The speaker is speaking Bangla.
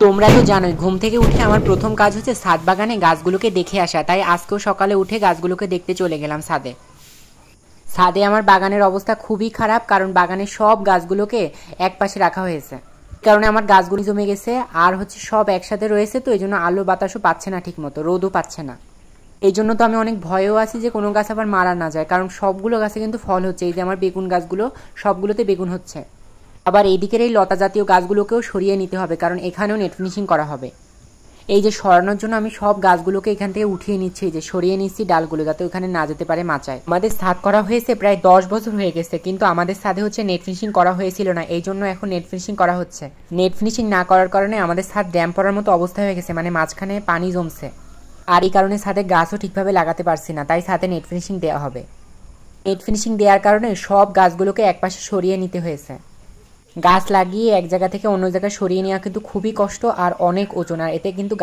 তোমরা তো জানোই ঘুম থেকে উঠে আমার প্রথম কাজ হচ্ছে ছাদ বাগানে গাছগুলোকে দেখে আসা। তাই আজকেও সকালে উঠে গাছগুলোকে দেখতে চলে গেলাম ছাদে। ছাদে আমার বাগানের অবস্থা খুবই খারাপ, কারণ বাগানের সব গাছগুলোকে এক পাশে রাখা হয়েছে। কারণে আমার গাছগুলি জমে গেছে, আর হচ্ছে সব একসাথে রয়েছে, তো এই জন্য আলো বাতাসও পাচ্ছে না, ঠিক মতো রোদও পাচ্ছে না। এই জন্য তো আমি অনেক ভয়েও আছি যে কোনো গাছ আবার মারা না যায়, কারণ সবগুলো গাছে কিন্তু ফল হচ্ছে। এই যে আমার বেগুন গাছগুলো, সবগুলোতে বেগুন হচ্ছে। আবার এই দিকের এই লতা জাতীয় গাছগুলোকেও সরিয়ে নিতে হবে, কারণ এখানেও নেট ফিনিশিং করা হবে। এই যে সরানোর জন্য আমি সব গাছগুলোকে এখান থেকে উঠিয়ে নিচ্ছি, এই যে সরিয়ে নিচ্ছি ডালগুলো, যাতে ওখানে না যেতে পারে মাচায়। আমাদের ছাদ করা হয়েছে প্রায় 10 বছর হয়ে গেছে, কিন্তু আমাদের ছাদে হচ্ছে নেট ফিনিশিং করা হয়েছিল না, এই জন্য এখন নেট ফিনিশিং করা হচ্ছে। নেট ফিনিশিং না করার কারণে আমাদের ছাদ ড্যাম পড়ার মতো অবস্থা হয়ে গেছে, মানে মাঝখানে পানি জমছে। আর এই কারণে ছাদে গাছও ঠিকভাবে লাগাতে পারছি না, তাই ছাদে নেট ফিনিশিং দেওয়া হবে। নেট ফিনিশিং দেওয়ার কারণে সব গাছগুলোকে একপাশে সরিয়ে নিতে হয়েছে। গাছ লাগিয়ে এক জায়গা থেকে অন্য জায়গায় সরিয়ে নেওয়া কিন্তু খুবই কষ্ট আর অনেক ওজন, আর এতে কিন্তু